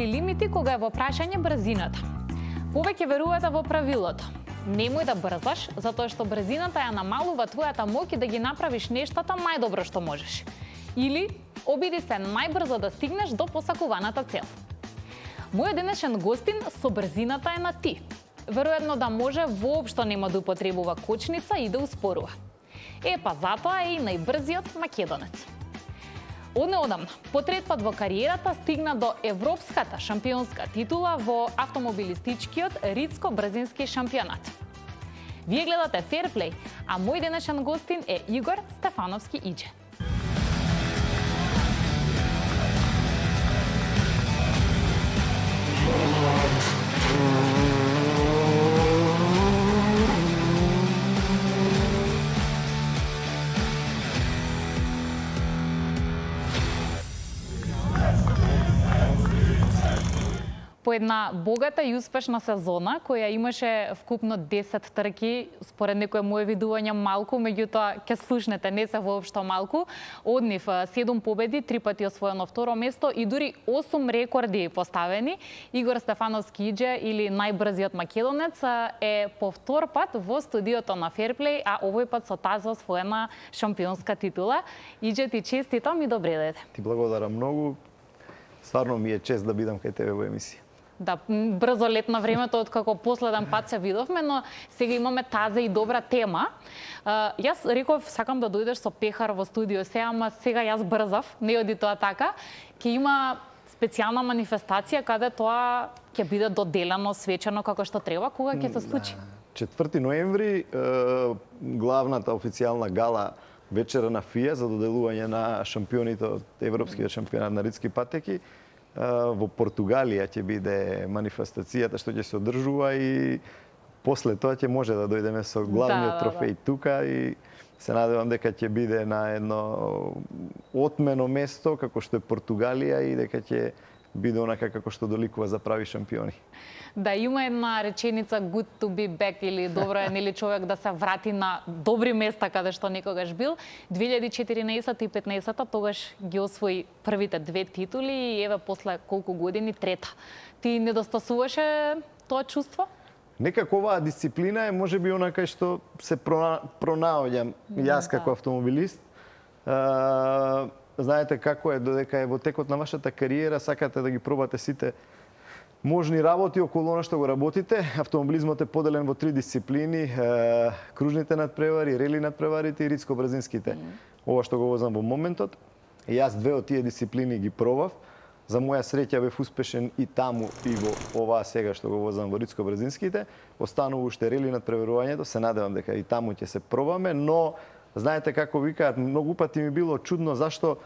или лимити кога е во прашање брзината. Повеќе верувате во правилото. Немој да брзаш, затоа што брзината ја намалува твојата моќ да ги направиш нештата најдобро што можеш. Или обиди се најбрзо да стигнеш до посакуваната цел. Мојот денешен гостин со брзината е на ти. Веројатно да може воопшто нема да употребува кочница и да успорува. Па затоа е и најбрзиот македонец. Од неодамна, по трет пат во кариерата стигна до европската шампионска титула во автомобилистичкиот ридско-брзински шампионат. Вие гледате Fairplay, а мој денешен гостин е Игор Стефановски Иџе. По една богата и успешна сезона, која имаше вкупно 10 трки, според некои мои видувања малку, меѓутоа ќе слушнете, не се воопшто малку. Од нив 7 победи, 3 пати освоено второ место и дури 8 рекорди поставени. Игор Стефановски Иџе, или најбрзиот македонец, е по втор пат во студиото на Fairplay, а овој пат со тази освоена шампионска титула. Иџе, ти честитам и добре дојде. Ти благодарам многу. Стварно ми е чест да бидам кај тебе во емисија. Да, брзо летна времето откако последен пат се видовме, но сега имаме таза и добра тема. Јас реков сакам да дојдеш со пехар во студио сега, ама сега јас брзав, не оди тоа така. Ќе има специјална манифестација каде тоа ќе биде доделено, свечено како што треба. Кога ќе се случи? 4 ноември главната официјална гала вечера на ФИА за доделување на шампионите од Европскиот шампионат на ридски патеки. Во Португалија ќе биде манифестацијата што ќе се одржува и после тоа ќе може да дојдеме со главниот трофеј тука и се надевам дека ќе биде на едно отмено место како што е Португалија и дека ќе биде онака како што доликува за прави шампиони. Да, има една реченица good to be back, или добро е нели човек да се врати на добри места каде што некогаш бил. 2014 и 15 тогаш ги освои првите 2 титули и еве после колку години трета. Ти недостасуваше тоа чувство? Некако оваа дисциплина е можеби онака што се пронаоѓам јас како автомобилист. Знаете како е, додека е во текот на вашата кариера, сакате да ги пробате сите можни работи околу она што го работите. Автомобилизмот е поделен во 3 дисциплини: кружните надпревари, рели надпреварите и ридско-брзинските. Ова што го возам во моментот. И јас 2 од тие дисциплини ги пробав. За моја среќа бев успешен и таму и во оваа сега што го возам во ридско-брзинските. Останува уште рели надпреварувањето, се надевам дека и таму ќе се пробаме, но знаете како викаат, многу пати ми било чудно зашто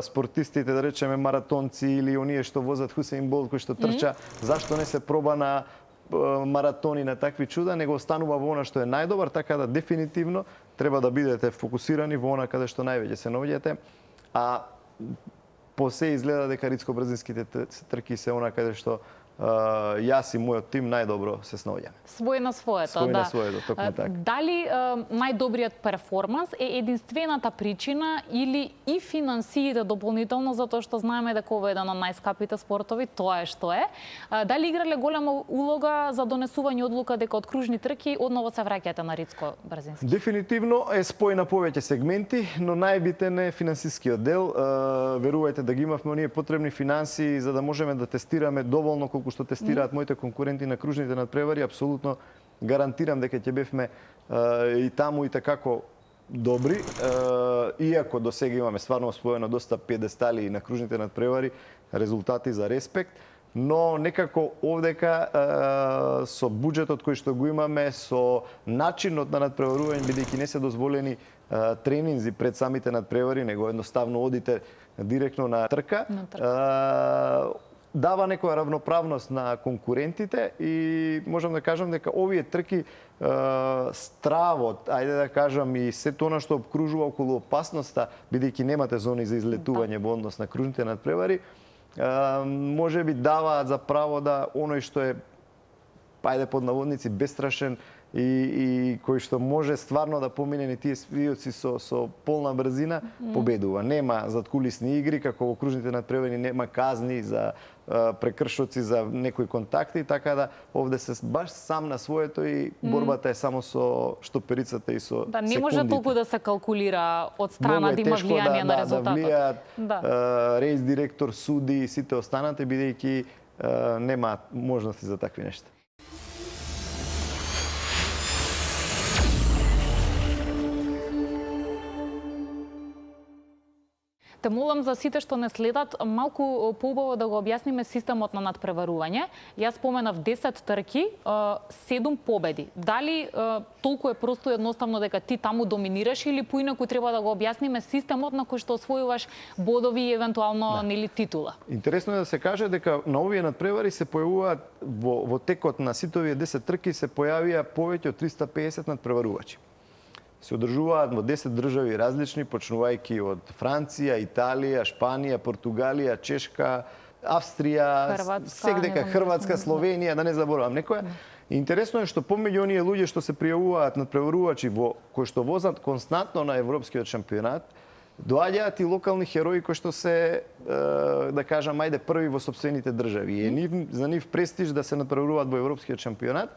спортистите, да речеме маратонци или оние што возат Хусеин Болт кој што трча, зашто не се проба на маратони, на такви чуда, него останува во она што е најдобар, така да дефинитивно треба да бидете фокусирани во она каде што највеќе се наоѓате. А по се изгледа дека ридско-брзинските трки се она каде што јас и мојот тим најдобро се снаоѓаме. Свој на своето, Свој на своето, токму така. Дали најдобриот перформанс е единствената причина или и финансиите дополнително, затоа што знаеме дека ова е еден од најскапите спортови, тоа е што е. Дали играле голема улога за донесување одлука дека од кружни трки одново се враќате на ридско-брзински? Дефинитивно е спој на повеќе сегменти, но најбитен е финансискиот дел. Верувајте да ги имавме оние потребни финансии за да можеме да тестираме доволно колку што тестираат моите конкуренти на кружните надпревари, апсолутно гарантирам дека ќе бевме и таму и такако добри. Иако до сега имаме стварно освоено доста педестали на кружните надпревари, резултати за респект, но некако овдека со буџетот кој што го имаме, со начинот на надпреварување, бидејќи не се дозволени тренинзи пред самите надпревари, него едноставно одите директно на трка, дава некоја равноправност на конкурентите и можам да кажам дека овие трки стравот, ајде да кажам и сето она што обкружува околу опасноста, бидејќи немате зони за излетување во однос на кружните надпревари, може би даваат за право да оној што е, ајде под наводници, бестрашен и кој што може стварно да помине ни тие свиоци со полна брзина, победува. Нема заткулисни игри, како во кружните надпревари нема казни за прекршоци за некои контакти, така да овде се баш сам на своето и борбата е само со штоперицата и со Да, не може секундите. толку да се калкулира од страна да има влијание на резултатот. Да влијаат Да. рейс директор, суди и сите останати, бидејќи нема можности за такви нешта. Те молам за сите што не следат, малку поубаво да го објасниме системот на надпреварување. Јас споменав 10 трки, 7 победи. Дали толку е просто едноставно дека ти таму доминираш или поинаку треба да го објасниме системот на кој што освојуваш бодови и евентуално нели титула? Интересно е да се каже дека на овие надпревари се појавуваат во текот на сите овие 10 трки се појавија повеќе од 350 надпреварувачи. Се одржуваат во 10 држави различни, почнувајќи од Франција, Италија, Шпанија, Португалија, Чешка, Австрија, сегдека Хрватска, Словенија, да не заборавам некоја. Интересно е што помеѓу оние луѓе што се пријавуваат надпреварувачи кои што возат константно на европскиот шампионат, доаѓаат и локални херои кои што се, да кажам, ајде први во сопствените држави. За нив престиж да се надпреваруваат во европскиот шампионат.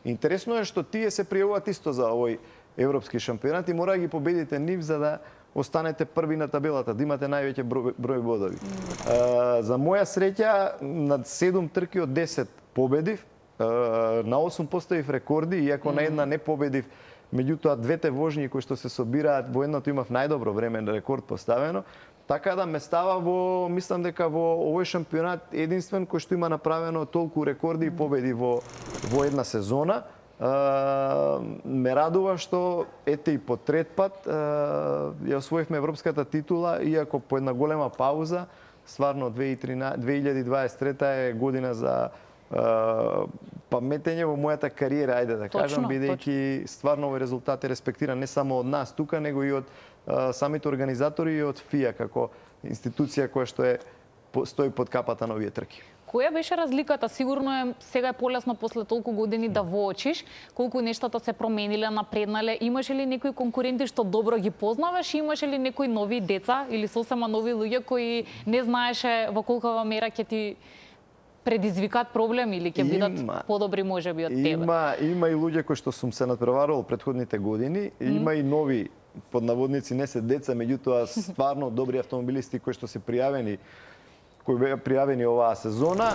Интересно е што тие се пријавуваат исто за овој европски шампионат и мора да ги победите нив за да останете први на табелата, да имате највеќе број бодови. За моја среќа, на 7 трки од 10 победив, на 8 поставив рекорди, иако на една не победив, меѓутоа двете вожњи кои што се собираат, во едното имав најдобро време на рекорд поставено, така да ме става мислам дека во овој шампионат единствен кој што има направено толку рекорди и победи во една сезона. Ме радува што ете и по трет пат ја освоивме европската титула, иако по една голема пауза. Стварно 2023 е година за паметење во мојата кариера, ајде да кажам, бидејќи стварно овој резултат е респектиран не само од нас тука, него и од самите организатори и од ФИА како институција која што стои под капата на овие трки. Која беше разликата? Сигурно е сега е полесно после толку години да воочиш колку нештата се промениле, напреднале. Имаше ли некои конкуренти што добро ги познаваш? Имаше ли некои нови деца или сосема нови луѓе кои не знаеше во колкава мера ќе ти предизвикаат проблем или ќе бидат подобри можеби од тебе? Има и луѓе кои што сум се надпреварувал предходните години, има и нови под наводници, не се деца, меѓутоа стварно добри автомобилисти кои што се пријавени оваа сезона.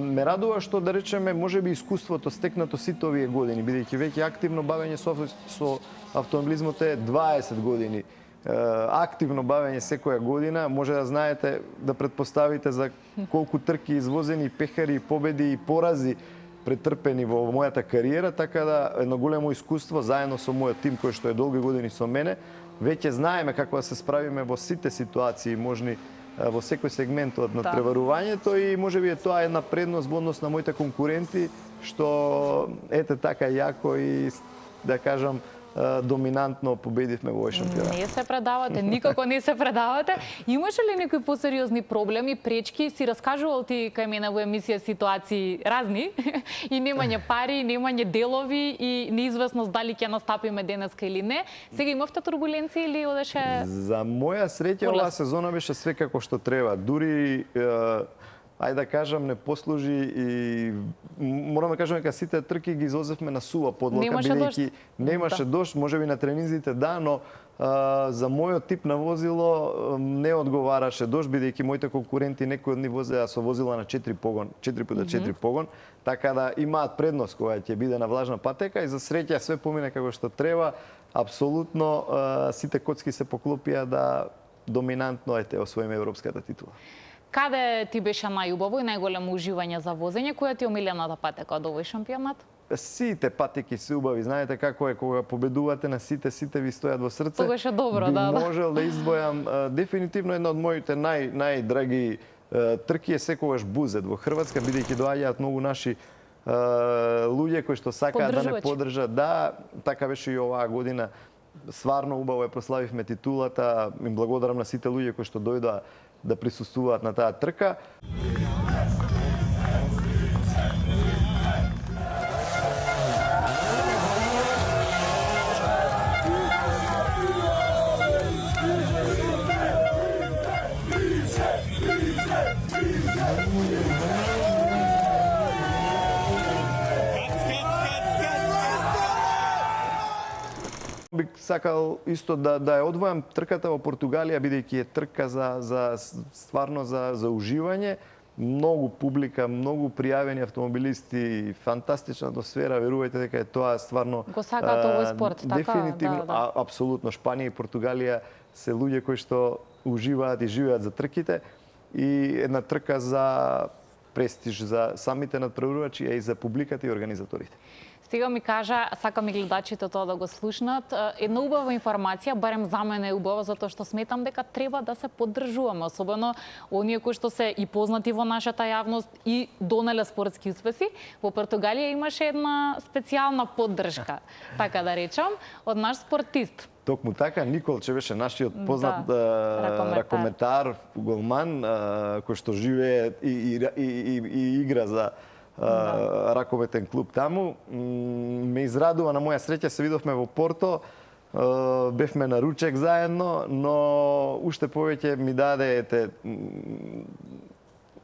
Ме радува што, да речеме, можеби искуството стекнато сите овие години, бидејќи веќе активно бавење со автомобилизмот е 20 години. Активно бавење секоја година, може да знаете, да претпоставите за колку трки извозени, пехари, победи и порази претрпени во мојата кариера, така да едно големо искуство заедно со мојот тим кој што е долги години со мене. Веќе знаеме како да се справиме во сите ситуации можни во секој сегмент од надпреварувањето и можеби е тоа една предност во однос на моите конкуренти, што ете така јако и да кажам доминантно победивме во овој шампионат. Не се предавате, никако не се предавате. Имаше ли некои посериозни проблеми, пречки? Си раскажувал ти кај мене во емисија ситуации разни и немање пари, немање делови и неизвестност дали ќе настапиме денеска или не. Сега имавте турбуленции или одеше? За моја среќа оваа сезона беше све како што треба. Дури ајде да кажам, не послужи и морам да кажам дека сите трки ги излозевме на сува подлока, бидејќи немаше дожд, можеби на тренинзите но за мојот тип на возило не одговараше дожд, бидејќи моите конкуренти некои од нив возеа со возила на 4x4 погон, така да имаат предност кога ќе биде на влажна патека и за среќа све помине како што треба. Апсолутно сите коцки се поклопија да доминантно освоиме европската титула. Каде ти беше најубаво и најголемо уживање за возење? Која ти е омилената патека од овој шампионат? Сите патеки се убави. Знаете како е кога победувате на сите ви стојат во срце. Тогаш е добро, да. Можел да издвојам дефинитивно една од моите најдраги трки е секогаш Бузет во Хрватска, бидејќи доаѓаат многу наши луѓе кои што сакаат да не поддржат. Да, така беше и оваа година. Сварно убаво прославивме титулата. Им благодарам на сите луѓе кои што дојдоа да присуствуваат на таа трка. Би сакал исто да ја одвојам трката во Португалија, бидејќи е трка стварно за уживање. Многу публика, многу пријавени автомобилисти, фантастична атмосфера, верувајте дека е тоа стварно го сакаат овој спорт, така? Дефинитивно, апсолутно. Шпанија и Португалија се луѓе кои што уживаат и живеат за трките и една трка за престиж за самите надпреварувачи, а и за публиката и организаторите. Сега ми кажа, сакам и гледачите тоа да го слушнат, една убава информација, барем за мене е убава, затоа што сметам дека треба да се поддржуваме, особено оние кои што се и познати во нашата јавност и донеле спортски успеси. Во Португалија имаше една специјална поддршка, така да речам, од наш спортист. Токму така, Николче беше нашиот познат ракометар, голман, кој што живее и игра за раковетен клуб таму. Ме израдува, на моја среќа се видовме во Порто, бевме на ручек заедно, но уште повеќе ми даде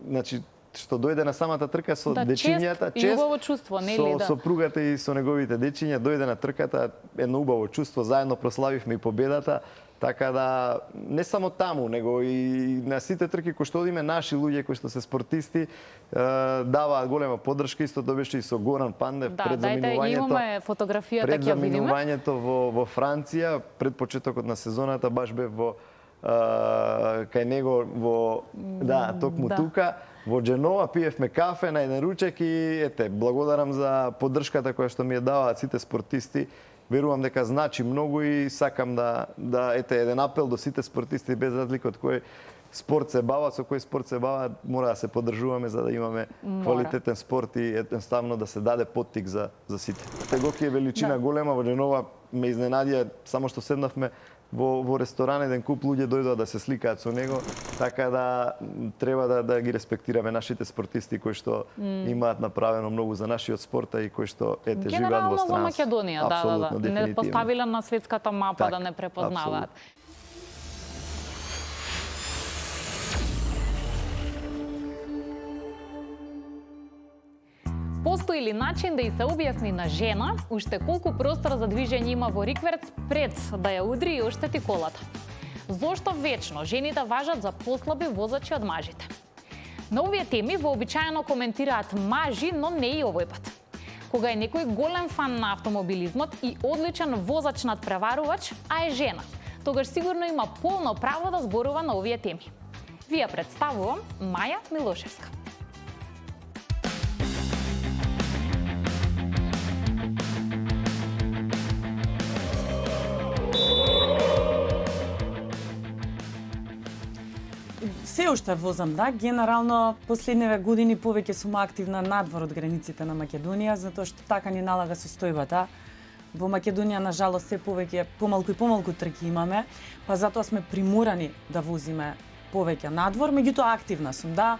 значи што дојде на самата трка со дечињата, чест и убаво чувство, нели да? Со сопругата и со неговите дечиња дојде на трката, едно убаво чувство, заедно прославивме и победата. Така да, не само таму, него и на сите трки кои што одиме, наши луѓе кои што се спортисти даваат голема поддршка. Истото беше и со Горан Пандев пред заминувањето. Да, имаме фотографијата, пред ќе ја видиме. заминувањето во Франција, пред почетокот на сезоната, баш бев кај него токму тука. Во Дженова пиевме кафе на еден ручек и благодарам за поддршката која што ми ја даваат сите спортисти. Верувам дека значи многу и сакам еден апел до сите спортисти, без разлика од кој спорт се бават, со кој спорт се бават, мора да се поддржуваме за да имаме квалитетен спорт и едноставно да се даде поттик за сите. Тегоки е величина голема, во Дженова ме изненадија, само што седнавме во ресторан, еден куп луѓе дојдоа да се сликаат со него, така да треба да ги респектираме нашите спортисти кои што имаат направено многу за нашиот спорт и кои што живеат во странство. Генерално за Македонија, не поставиле на светската мапа да не препознаваат. Постои ли начин да и се објасни на жена уште колку простор за движење има во рикверц пред да ја удри и оштети колата? Зошто вечно жените важат за послаби возачи од мажите? На овие теми вообичаено коментираат мажи, но не и овој пат. Кога е некој голем фан на автомобилизмот и одличен возач надпреварувач, а е жена, тогаш сигурно има полно право да зборува на овие теми. Ви ја представувам Маја Милошевска. Се уште возам, да. Генерално, последниве години повеќе сум активна надвор од границите на Македонија, затоа што така ни налага состојбата. Во Македонија, на жалост, се повеќе, помалку и помалку трки имаме, па затоа сме приморани да возиме повеќе надвор, меѓутоа активна сум, да.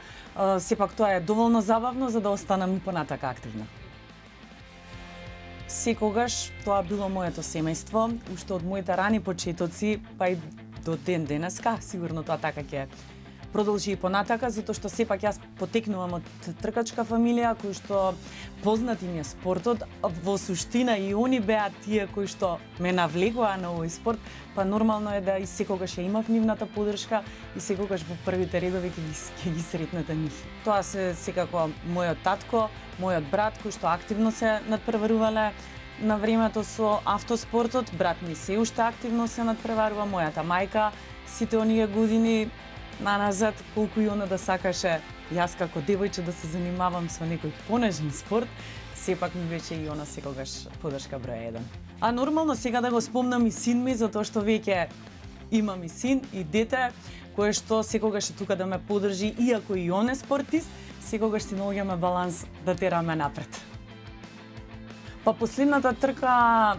Сепак тоа е доволно забавно за да останам и понатака активна. Секогаш тоа било моето семејство, уште од моите рани почетоци, па и до ден денеска, сигурно тоа така ќе продолжи и понатака, затоа што сепак јас потекнувам од тркачка фамилија, кој што познати ми е спортот, во суштина и они беа тие кои што ме навлегоа на овој спорт, па нормално е да и секогаш ја имав нивната поддршка и секогаш во првите редови ќе ги сретнете нив. Тоа се секако мојот татко, мојот брат кој што активно се надпреварувале на времето со автоспортот, брат ми се уште активно се надпреварува, мојата мајка сите оние години наназад, колку и она да сакаше јас како девојче да се занимавам со некој понежен спорт, сепак ми беше и она секогаш поддршка број 1. А нормално сега да го спомнам и син ми, затоа што веќе имам и син и дете, кое што секогаш е тука да ме поддржи, иако и он е спортист, секогаш си наоѓаме баланс да тераме напред. Па последната трка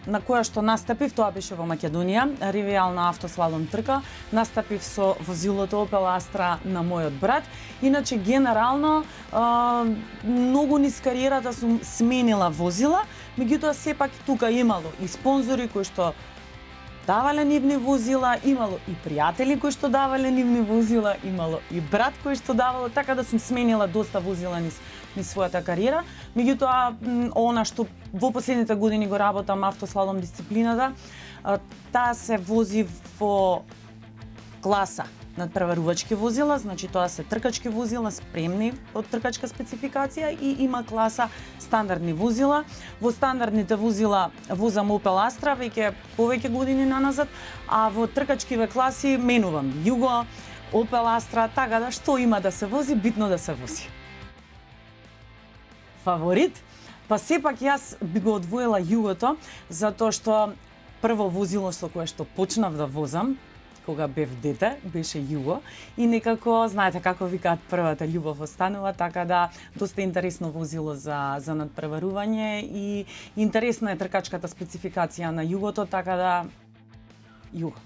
на која што настапив, тоа беше во Македонија, ревијална автослалом трка, настапив со возилото Opel Astra на мојот брат. Иначе, генерално, многу низ кариерата сум сменила возила, меѓутоа сепак тука имало и спонзори кои што давале нивни возила, имало и пријатели кои што давале нивни возила, имало и брат кој што давало, така да сум сменила доста возила низ низ својата кариера. Меѓутоа, она што во последните години го работам автослалом дисциплината, таа се вози во класа надпреварувачки возила, значи тоа се тркачки возила спремни од тркачка спецификација и има класа стандардни возила. Во стандардните возила возам Opel Astra веќе повеќе години наназад, а во тркачкиве класи менувам Юго, Opel Astra, така да што има да се вози, битно да се вози. Фаворит? Па сепак јас би го одвоила Југото, затоа што прво возило со кое што почнав да возам, кога бев дете, беше Југо и некако, знаете како викаат, првата љубов останува, така да доста интересно возило за надпреварување и интересна е тркачката спецификација на Југото, така да Југо.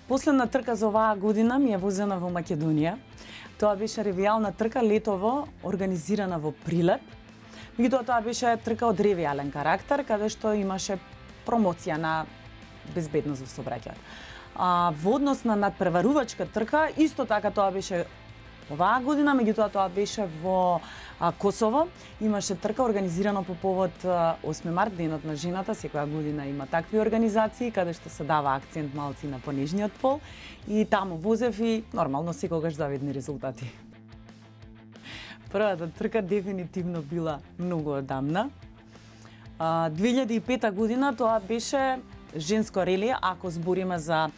Последна трка за оваа година ми е возена во Македонија. Тоа беше ревијална трка летово, организирана во Прилеп. Меѓутоа тоа беше трка од ревијален карактер, каде што имаше промоција на безбедност во сообраќајот. Во однос на надпреварувачка трка, исто така тоа беше оваа година, меѓутоа тоа беше во Косово. Имаше трка организирана по повод 8 март, денот на жената. Секоја година има такви организации каде што се дава акцент малци на понежниот пол и таму возев и нормално секогаш завидни резултати. Првата трка дефинитивно била многу одамна. 2005 година тоа беше женско рели, ако збориме за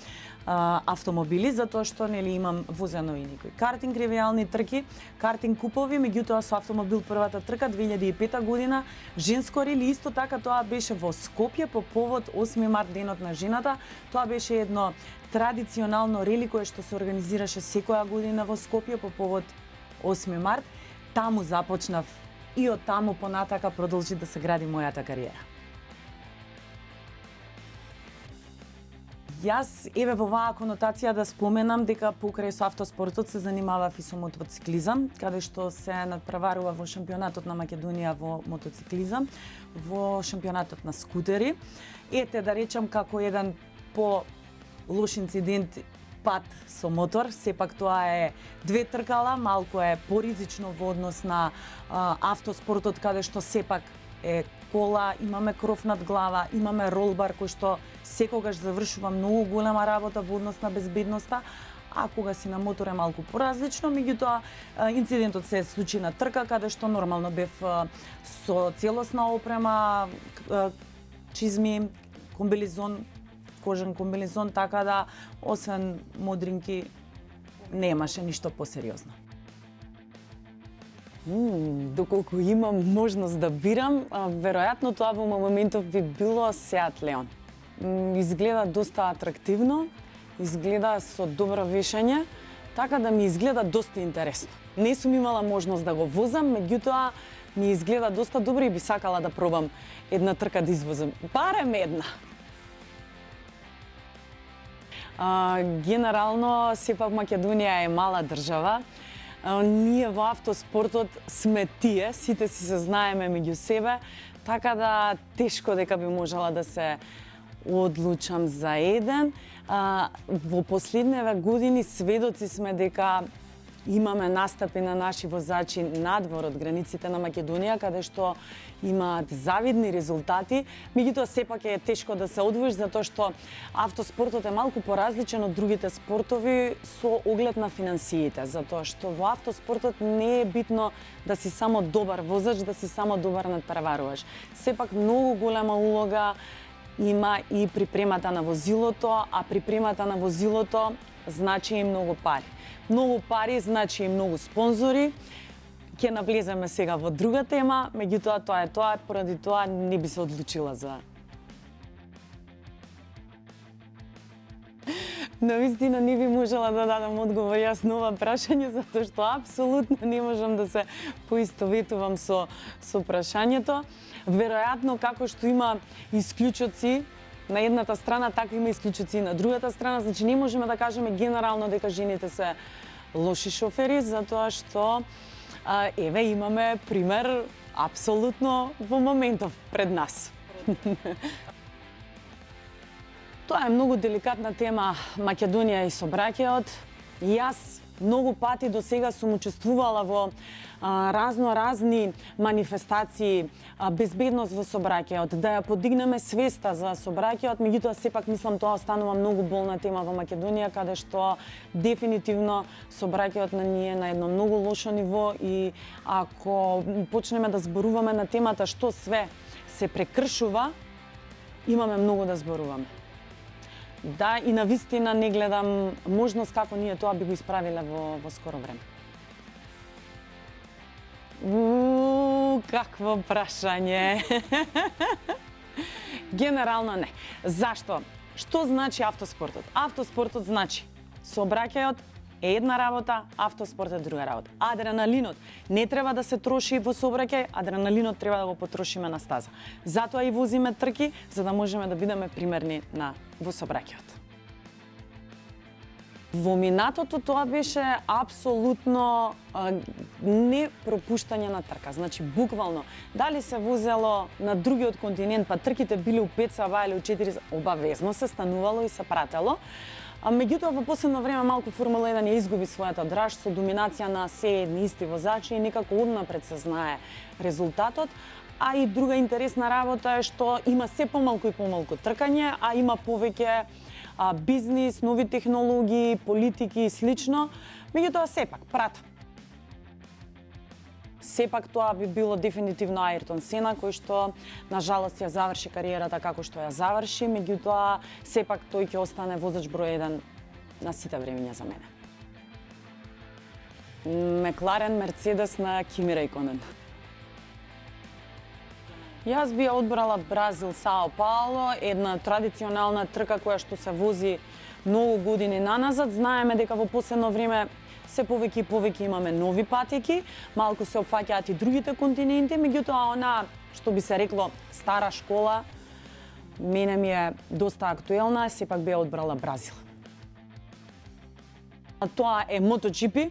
автомобили, затоа што нели имам возено и некои картинг ревијални трки, картинг купови, меѓутоа со автомобил првата трка 2005 година, женско рели, исто така тоа беше во Скопје по повод 8 март, денот на жената. Тоа беше едно традиционално рели кое што се организираше секоја година во Скопје по повод 8 март. Таму започнав и од таму понатака продолжи да се гради мојата кариера. Јас, еве во оваа конотација да споменам дека покрај со автоспортот се занимавав и со мотоциклизам, каде што се надпреварува во шампионатот на Македонија во мотоциклизам, во шампионатот на скутери. Ете, да речам, како еден по лош инцидент пат со мотор, сепак тоа е две тркала, малку е поризично во однос на автоспортот, каде што сепак е кола, имаме кров над глава, имаме ролбар кој што секогаш завршува многу голема работа во однос на безбедноста, а кога си на мотор е малку поразлично, меѓутоа инцидентот се случи на трка каде што нормално бев со целосна опрема, чизми, комбилизон, кожен комбилизон, така да освен модринки немаше ништо посериозно. Доколку имам можност да бирам, веројатно тоа во моментов би било Seat Leon. Изгледа доста атрактивно, изгледа со добро вешање, така да ми изгледа доста интересно. Не сум имала можност да го возам, меѓутоа ми изгледа доста добро и би сакала да пробам една трка да извозам. Барем една. Генерално, сепак Македонија е мала држава. Ние во автоспортот сме тие, сите си се знаеме меѓу себе, така да тешко дека би можела да се одлучам за еден. Во последниве години сведоци сме дека имаме настапи на наши возачи надвор од границите на Македонија, каде што имаат завидни резултати. Меѓутоа сепак е тешко да се одвоиш, затоа што автоспортот е малку поразличен од другите спортови со оглед на финансиите, затоа што во автоспортот не е битно да си само добар возач, да си само добар надпреварувач. Сепак многу голема улога има и припремата на возилото, а припремата на возилото значи и многу пари. Многу пари значи и многу спонзори. Ќе навлеземе сега во друга тема, меѓутоа тоа е тоа, поради тоа не би се одлучила за... Навистина не би можела да дадам одговор јас на ова прашање, затоа што апсолутно не можам да се поистоветувам со прашањето. Веројатно, како што има исклучоци на едната страна, така има исклучоци и на другата страна, значи не можеме да кажеме генерално дека жените се лоши шофери, затоа што еве имаме пример апсолутно во моментов пред нас. Тоа е многу деликатна тема, Македонија и сообраќајот. Јас Многу пати до сега сум учествувала во разни манифестации, безбедност во сообраќајот, да ја подигнеме свеста за сообраќајот, меѓутоа сепак мислам тоа останува многу болна тема во Македонија, каде што дефинитивно сообраќајот на ние е на едно многу лошо ниво и ако почнеме да зборуваме на темата што све се прекршува, имаме многу да зборуваме. Да, и навистина не гледам можност како ние тоа би го исправиле во скоро време. Какво прашање. Генерално не. Зашто? Што значи автоспортот? Автоспортот значи сообраќајот е една работа, автоспорт е друга работа. Адреналинот не треба да се троши во сообраќај, адреналинот треба да го потрошиме на стаза. Затоа и возиме трки, за да можеме да бидеме примерни во сообраќајот. Во минатото тоа беше апсолутно не пропуштање на трка. Значи, буквално, дали се возело на другиот континент, па трките били у 5 саба или у 4 саба, обавезно се станувало и се пратело. Меѓутоа, во последно време малку Формула 1 ја изгуби својата драж со доминација на се едни исти возачи и некако однапред се знае резултатот. А и друга интересна работа е што има се помалку и помалку тркање, а има повеќе бизнис, нови технологии, политики и слично. Меѓутоа, сепак, прата. Сепак тоа би било дефинитивно Ајртон Сена, кој што, на жалост, ја заврши кариерата како што ја заврши, меѓутоа, сепак тој ќе остане возач број 1 на сите времиња за мене. Мекларен, Мерцедес на Кими Рајконен. Јас би ја одбрала Бразил Сао Пауло, една традиционална трка која што се вози многу години наназад. Знаеме дека во последно време се повеќе и повеќе имаме нови патеки, малку се опфаќаат и другите континенти, меѓутоа она што би се рекло стара школа, мене ми е доста актуелна, сепак би ја одбрала Бразил. Тоа е MotoGP,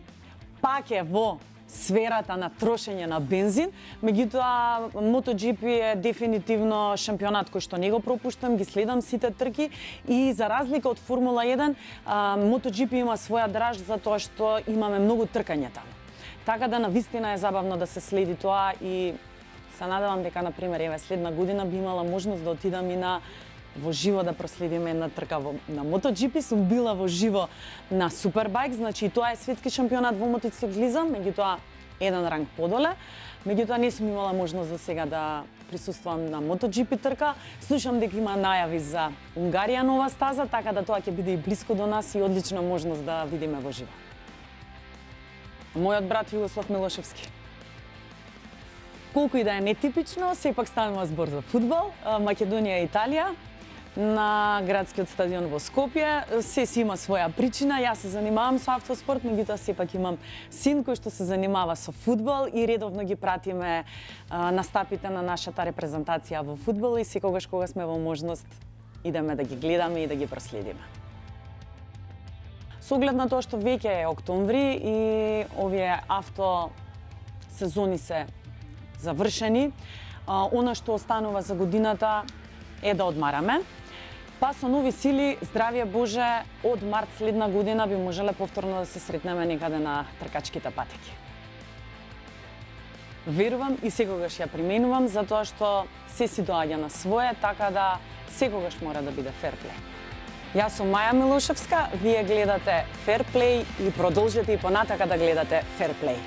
пак е во сферата на трошење на бензин, меѓутоа MotoGP е дефинитивно шампионат кој што не го пропуштам, ги следам сите трки и за разлика од Формула 1, MotoGP има своја драж затоа што имаме многу тркање таму. Така да навистина е забавно да се следи тоа и се надевам дека, например, еве следна година би имала можност да отидам и во живо да проследиме една трка на MotoGP. Сум била во живо на Супербајк, значи тоа е светски шампионат во мотоциклизам, меѓутоа еден ранг подоле. Меѓутоа не сум имала можност за сега да присуствувам на MotoGP трка. Слушам дека има најави за Унгарија нова стаза, така да тоа ќе биде и блиско до нас и одлична можност да видиме во живо. Мојот брат Југослав Милошевски. Колку и да е нетипично, сепак ставаме збор за фудбал, Македонија и Италија на градскиот стадион во Скопје. Се си има своја причина. Јас се занимавам со автоспорт, меѓутоа сепак имам син кој што се занимава со фудбал и редовно ги пратиме настапите на нашата репрезентација во фудбал и секогаш кога сме во можност идеме да ги гледаме и да ги проследиме. Со оглед на тоа што веќе е октомври и овие авто сезони се завршени, она што останува за годината е да одмараме. Па со нови сили, здравје Боже, од март следна година би можеле повторно да се сретнеме некаде на тркачките патеки. Верувам и секогаш ја применувам, затоа што се си доаѓа на свое, така да секогаш мора да биде ферплей. Јас сум Маја Милошевска, вие гледате Ферплей и продолжете и понатака да гледате Ферплей.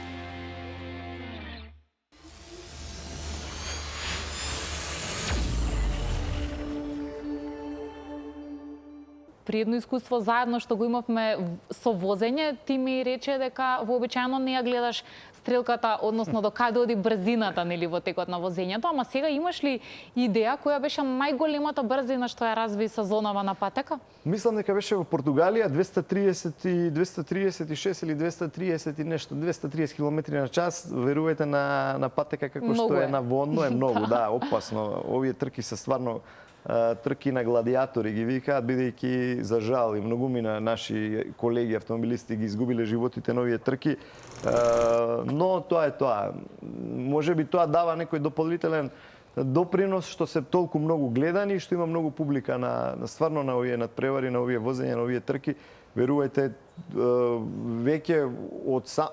При едно искуство заедно што го имавме со возење, ти ми рече дека вообичаено не ја гледаш стрелката, односно до каде оди брзината, нели, во текот на возењето, ама сега имаш ли идеја која беше најголемата брзина што ја разви сезонава на патека? Мислам дека беше во Португалија 236 или 230 и нешто, 230 км на час. Верувајте на патека како што е наводно, е многу, да, опасно. Овие трки се стварно трки на гладиатори ги викаат, бидејќи за жал и многумина наши колеги автомобилисти ги изгубиле животите на овие трки. Но тоа е тоа. Можеби тоа дава некој дополнителен допринос што се толку многу гледани и што има многу публика стварно на овие надпревари, на овие возења, на овие трки. Верувајте, веќе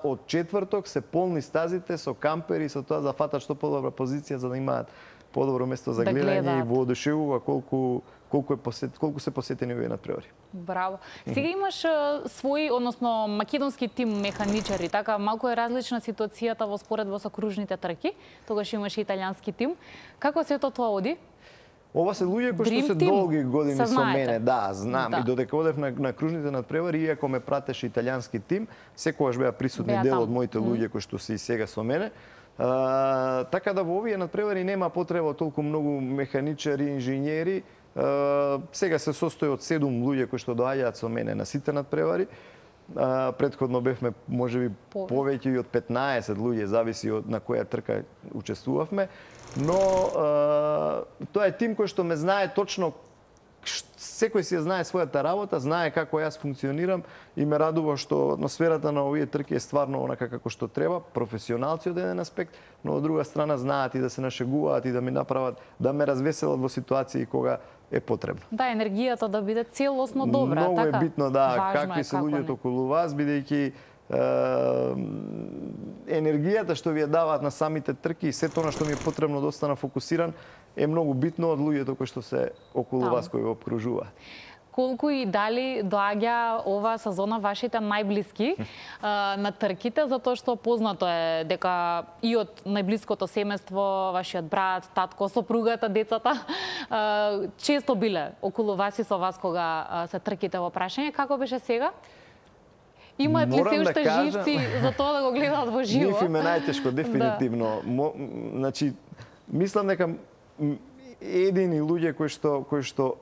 од четврток се полни стазите со кампери, со тоа да фатат што подобра позиција за да имаат подобро место за Да гледање гледаат. и воодушевува колку се посетени овие надпревари. Браво. Сега имаш свој, односно македонски тим механичари, така малку е различна ситуацијата во споредба со кружните трки, тогаш имаш и италијански тим. Како се тоа оди? Ова се луѓе кои Dream што се team. долги години Се со знаете. мене, да, знам. Да. И додека одев на кружните надпревари, иако ме пратеше италијански тим, секогаш беа присутни Беа дел таму. од моите луѓе кои што се и сега со мене. Така да во овие надпревари нема потреба од толку многу механичари, инженери. Сега се состои од 7 луѓе кои што доаѓаат со мене на сите надпревари. Претходно бевме можеби повеќе и од 15 луѓе, зависи од на која трка учествувавме, но тоа е тим кој што ме знае точно, секој си ја знае својата работа, знае како јас функционирам и ме радува што атмосферата на овие трки е стварно онака како што треба, професионалци од еден аспект, но од друга страна знаат и да се нашегуваат и да ми направат, да ме развеселат во ситуации кога е потребно. Да, енергијата да биде целосно добра, Многу така? е битно, да, Важно какви е, се како луѓето не. околу вас, бидејќи енергијата што ви ја даваат на самите трки и сето она што ми е потребно да остана фокусиран е многу битно од луѓето кои што се околу Таму. вас, кои го обкружуваат. Колку и дали доаѓа оваа сезона вашите најблиски на трките, затоа што познато е дека и од најблиското семејство, вашиот брат, татко, сопругата, децата, често биле околу вас и со вас кога се трките во прашање. Како беше сега? Имаат ли Морам се да уште кажам- живци за тоа да го гледаат во живо? Нив им е најтешко, дефинитивно. Значи, мислам дека едини луѓе кои што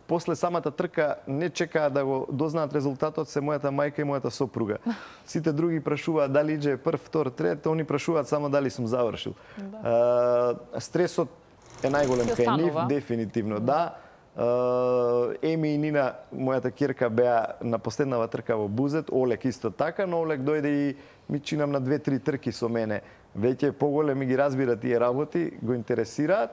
после самата трка не чекаат да го дознаат резултатот се мојата мајка и мојата сопруга. Сите други прашуваат дали иде прв, втор, трет, они прашуваат само дали сум завршил. Стресот е најголем Ќе кај нив, останува. дефинитивно да. Еми и Нина, мојата ќерка, беа на последнава трка во Бузет, Олег исто така, но Олег дојде и ми чинам на 2-3 трки со мене. Веќе поголеми ги разбира тие работи, го интересираат.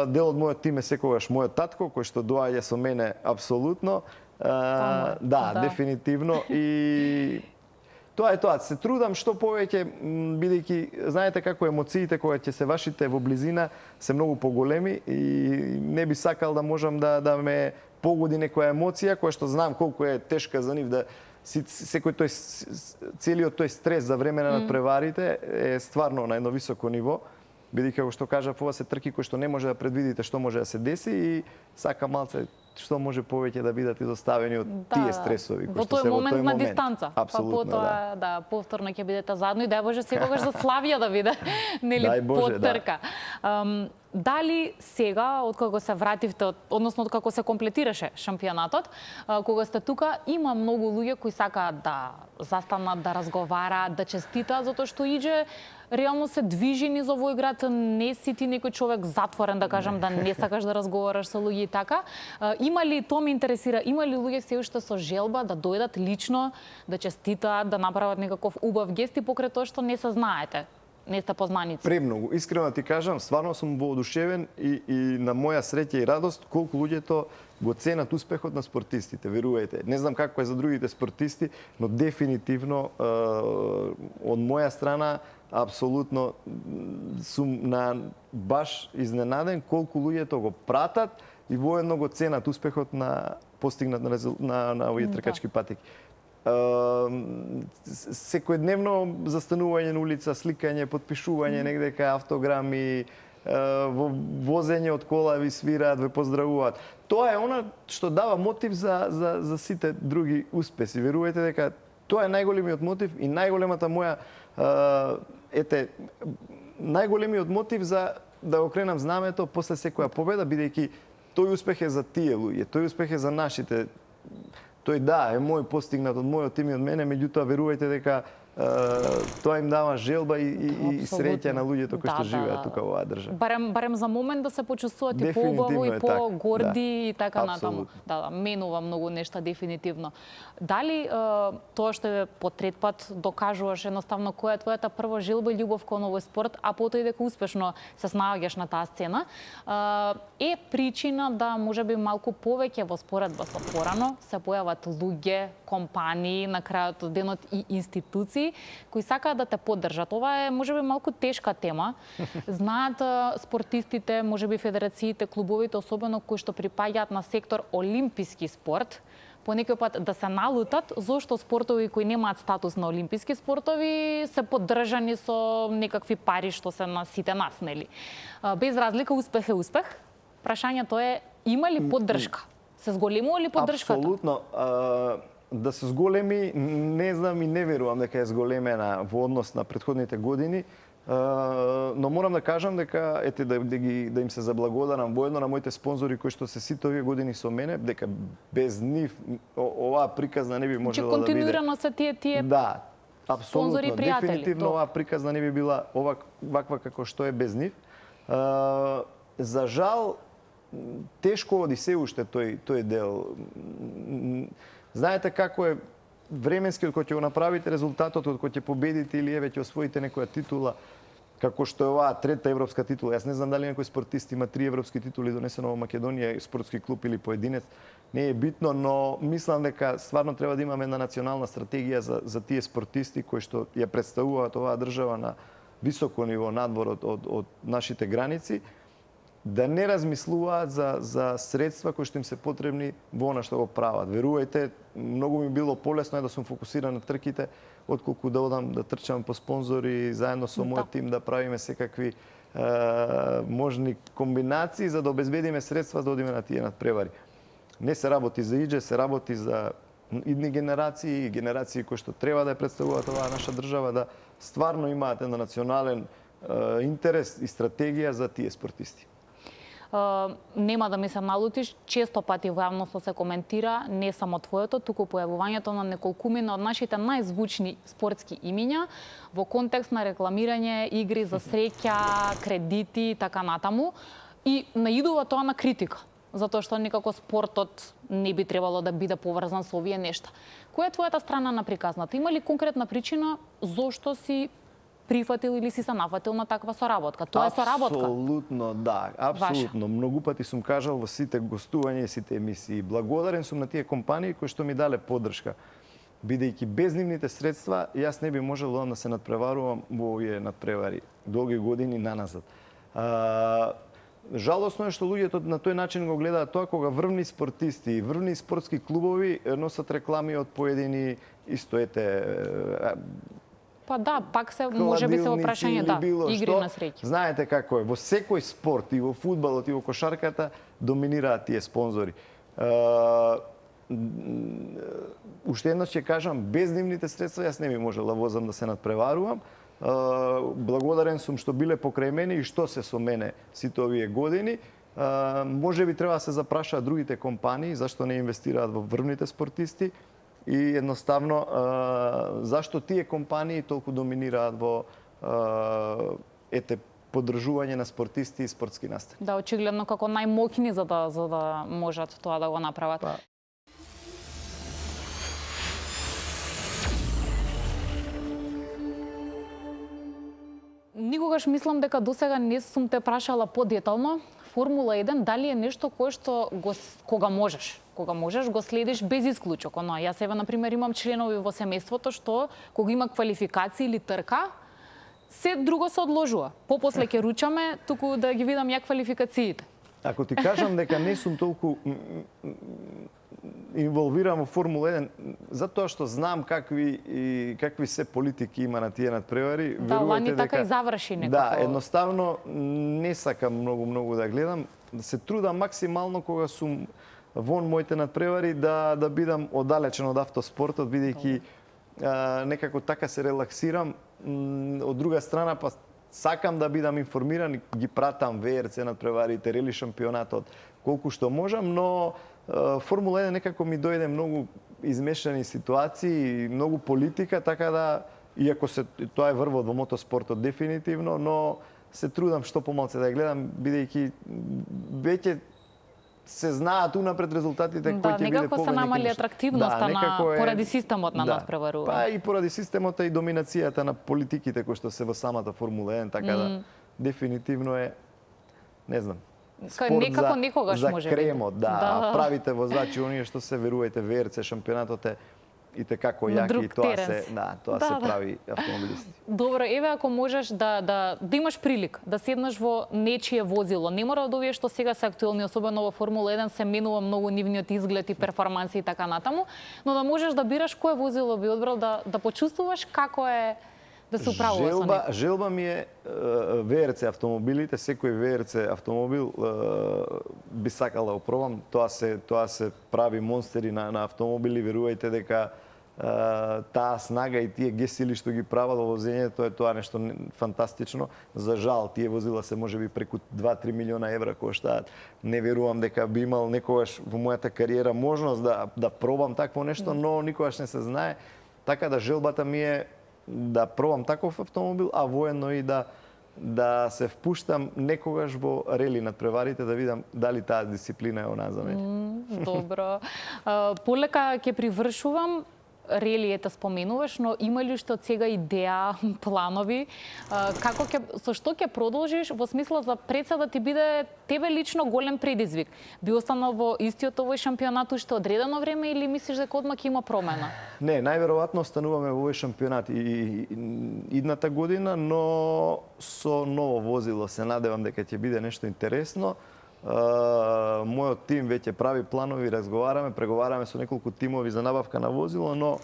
Дел од мојот тим е секогаш мојот татко, кој што доаѓа со мене апсолутно. Да, да. дефинитивно. И тоа е тоа. Се трудам што повеќе, бидејќи знаете како емоциите кога ќе се вашите во близина се многу поголеми и не би сакал да можам да ме погоди некоја емоција која што знам колку е тешка за нив да секој тој целиот тој стрес за време на надпреварите е стварно на едно високо ниво. Бидејќи како што кажав, ова се трки кои што не може да предвидите што може да се деси и сака малце што може повеќе да бидат изоставени од тие стресови кои во што тој се во момент тој на момент. дистанца. Апсолутно, па потоа да, повторно ќе бидете заедно и дај Боже секогаш за Славија да биде, нели, Дај Боже, под трка. Дали сега, откако се вративте, односно откако се комплетираше шампионатот, кога сте тука, има многу луѓе кои сакаат да застанат, да разговараат, да честитаат, затоа што иде реално се движи низ овој град, не си ти некој човек затворен, да кажам, да не сакаш да разговараш со луѓе и така. Има ли, тоа ме интересира, има ли луѓе се уште со желба да дојдат лично, да честитаат, да направат некаков убав гест и покрај тоа што не се знаете? Не сте познаници. Премногу. Искрено ти кажам, стварно сум воодушевен и на моја среќа и радост колку луѓето го ценат успехот на спортистите, верувајте. Не знам како е за другите спортисти, но дефинитивно од моја страна апсолутно сум баш изненаден колку луѓето го пратат и воедно го ценат успехот на постигнат на овие тркачки патеки. Секојдневно застанување на улица, сликање, подпишување негде кај автограми, во возење од кола ви свираат, ве поздравуваат. Тоа е она што дава мотив за сите други успеси. Верувајте дека тоа е најголемиот мотив и најголемата моја најголемиот мотив за да го кренам знамето после секоја победа, бидејќи тој успех е за тие луѓе, тој успех е за нашите. Тој да, е мој постигнат од мојот тим и од мене, меѓутоа верувајте дека тоа им дава желба и среќа на луѓето кои што Да, живеат тука во оваа држава. Барем за момент да се почувствуваат и Дефинитивно поубаво и е така, по-горди и така натаму. Апсолутно. Да, менува многу нешта дефинитивно. Дали тоа што по трет пат докажуваш едноставно која е твојата прва желба и љубов кон овој спорт, а потоа и дека успешно се снаоѓаш на таа сцена, е причина да можеби малку повеќе во споредба со порано се појават луѓе, компании, на крајот од денот и институции кои сакаат да те поддржат. Ова е можеби малку тешка тема. Знаат спортистите, можеби федерациите, клубовите, особено кои што припаѓаат на сектор олимписки спорт, по некој пат да се налутат зошто спортови кои немаат статус на олимписки спортови се поддржани со некакви пари што се на сите нас, нели? Без разлика успех е успех. Прашањето е има ли поддршка? Се зголемува ли поддршката? Апсолутно. Да се зголеми, не знам и не верувам дека е зголемена во однос на претходните години, но морам да кажам дека да им се заблагодарам воедно на моите спонзори кои што се сите овие години со мене, дека без нив оваа приказна не би можела да биде. Континуирано се тие Да, спонзори и апсолутно. пријатели. Дефинитивно оваа приказна не би била ваква како што е без нив. За жал, тешко оди се уште тој дел. Знаете како е временски, кога ќе го направите резултатот, кога ќе победите или еве ќе освоите некоја титула, како што е оваа трета европска титула. Јас не знам дали некој спортист има 3 европски титули донесено во Македонија, спортски клуб или поединец. Не е битно, но мислам дека стварно треба да имаме една национална стратегија за тие спортисти кои што ја представуваат оваа држава на високо ниво надвор од нашите граници, да не размислуваат за средства кои што им се потребни во она што го прават. Верувајте, многу ми било полесно да сум фокусиран на трките, отколку да одам да трчам по спонзори заедно со мојот тим да правиме секакви можни комбинации за да обезбедиме средства да одиме на тие надпревари. Не се работи за идже, се работи за идни генерации кои што треба да ја представуваат оваа наша држава, да стварно имаат еден национален интерес и стратегија за тие спортисти. Нема да ми се налутиш, често пати во јавноста се коментира не само твоето, туку појавувањето на неколкумина од нашите најзвучни спортски имиња во контекст на рекламирање, игри за среќа, кредити и така натаму. И наидува тоа на критика, затоа што никако спортот не би требало да биде поврзан со овие нешта. Која е твојата страна на приказната? Има ли конкретна причина зошто си прифатил или си се нафатил на таква соработка? Тоа е соработка. Апсолутно, да. Апсолутно. Многу пати сум кажал во сите гостувања и сите емисии. Благодарен сум на тие компании кои што ми дале поддршка. Бидејќи без нивните средства, јас не би можел да се надпреварувам во овие надпревари долги години наназад. Жалосно е што луѓето на тој начин го гледаат тоа кога врвни спортисти и врвни спортски клубови носат реклами од поедини исто Па да, пак се може би се во прашање, да, игри на среќа. Знаете како е, во секој спорт, и во фудбалот, и во кошарката, доминираат тие спонзори. Уште еднаш ќе кажам, без нивните средства јас не би можел да возам да се надпреварувам. Благодарен сум што биле покрај мене и што се со мене сите овие години. Може би треба да се запрашаат другите компании зашто не инвестираат во врвните спортисти. И едноставно, зашто тие компании толку доминираат во поддржување на спортисти и спортски настани? Да, очигледно како најмоќни за да можат тоа да го направат. Па. Никогаш мислам дека досега не сум те прашала подетално. Формула 1 дали е нешто кое што кога можеш го следиш без исклучок. Јас еве на пример имам членови во семејството што кога има квалификации или трка, се друго се одложува. Попосле ќе ручаме, туку да ги видам ја квалификациите. Ако ти кажам дека не сум толку инволвиран во Формула 1, затоа што знам какви се политики има на тие надпревари, да, лани така и заврши некако. Да, едноставно не сакам многу да гледам, да се трудам максимално кога сум вон моите надпревари да бидам оддалечен од автоспортот, бидејќи некако така се релаксирам. Од друга страна, па сакам да бидам информиран и ги пратам ВРЦ надпреварите, рели шампионатот, колку што можам, но Формула 1 некако ми дојде многу измешани ситуации, многу политика, така да иако тоа е врвот во мотоспортот дефинитивно, но се трудам што помалце да ја гледам, бидејќи веќе се знаат унапред резултатите кои ќе биде некако се намали атрактивноста поради системот на надпреварување. Па и поради системот и доминацијата на политиките кои што се во самата Формула 1, така да дефинитивно е, не знам, спорт за кремот, да. Правите возачи, оние што се верувајте ВРЦ шампионатот е и како јаки и тоа се прави автомобилисти. Добро, еве ако можеш да имаш прилик да седнеш во нечие возило, не мора да овие што сега се актуелни, особено во Формула 1 се менува многу нивниот изглед и перформанси и така натаму, но да можеш да бираш кое возило би одбрал да почувствуваш како е да се управува со него. Желба ми е ВРЦ автомобилите, секој ВРЦ автомобил би сакал да опробам. Тоа се прави монстери на автомобили, верувајте дека таа снага и тие гесили што ги прават во возењето е тоа нешто фантастично. За жал, тие возила се можеби преку 2-3 милиона евра коштаат. Не верувам дека би имал некогаш во мојата кариера можност да пробам такво нешто, но никогаш не се знае. Така да желбата ми е да пробам таков автомобил, а воедно и да се впуштам некогаш во рели надпреварите, да видам дали таа дисциплина е она за мене. Добро. Полека ќе привршувам. Релијата споменуваш, но има ли уште од сега идеја, планови, со што ќе продолжиш во смисла за пред се да ти биде тебе лично голем предизвик? Би останал во истиот овој шампионат уште одредено време или мислиш дека одма ќе има промена? Не, најверојатно остануваме во овој шампионат и идната година, но со ново возило. Се надевам дека ќе биде нешто интересно. Мојот тим веќе прави планови, преговараме со неколку тимови за набавка на возило, но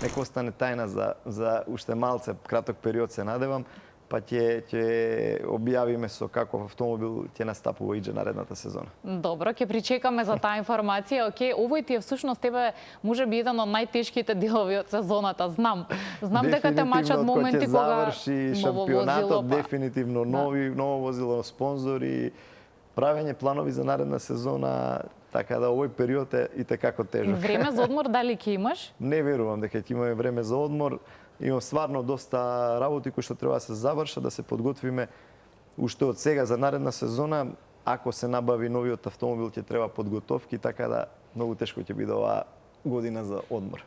нека остане тајна за уште малце, краток период се надевам, па ќе објавиме со каков автомобил ќе настапува иџе наредната сезона. Добро, ќе причекаме за таа информација. Океј, овој ти е всушност тебе можеби еден од најтешките делови од сезоната, знам. Знам дека те мачат моменти кога заврши шампионатот, дефинитивно ново возило, спонзори, правење планови за наредна сезона, така да овој период е и текако тежок. Време за одмор дали ќе имаш? Не верувам дека ќе имаме време за одмор. Имам стварно доста работи кои што треба да се завршат, да се подготвиме уште од сега за наредна сезона. Ако се набави новиот автомобил, ќе треба подготовки, така да многу тешко ќе биде оваа година за одмор.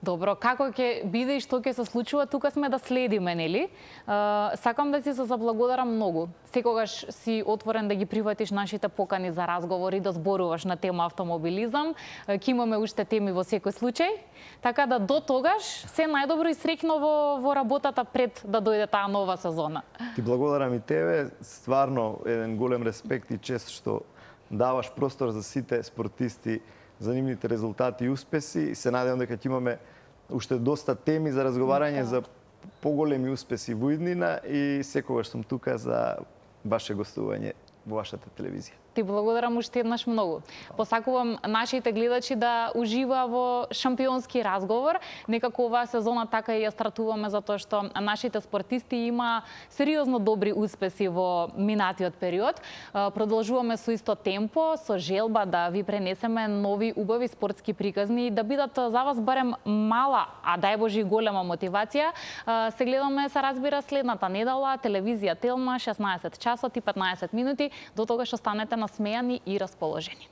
Добро, како ќе биде и што ќе се случува, тука сме да следиме, нели? Сакам да ти се заблагодарам многу. Секогаш си отворен да ги прифатиш нашите покани за разговори, да зборуваш на тема автомобилизам. Ќе имаме уште теми во секој случај. Така да до тогаш се најдобро и среќно во работата пред да дојде таа нова сезона. Ти благодарам и тебе. Стварно еден голем респект и чест што даваш простор за сите спортисти, за нивните резултати и успеси. Се надевам дека ќе имаме уште доста теми за разговарање за поголеми успеси во иднина и секогаш сум тука за ваше гостување во вашата телевизија. Ти благодарам уште еднаш многу. Посакувам нашите гледачи да ужива во шампионски разговор. Некако оваа сезона така и ја стартуваме затоа што нашите спортисти има сериозно добри успеси во минатиот период. Продолжуваме со исто темпо, со желба да ви пренесеме нови убави спортски приказни и да бидат за вас барем мала, а дај Боже и голема мотивација. Се гледаме, се разбира, следната недела, телевизија Телма, 16 часот и 15 минути. До тогаш останете насмејани и расположени.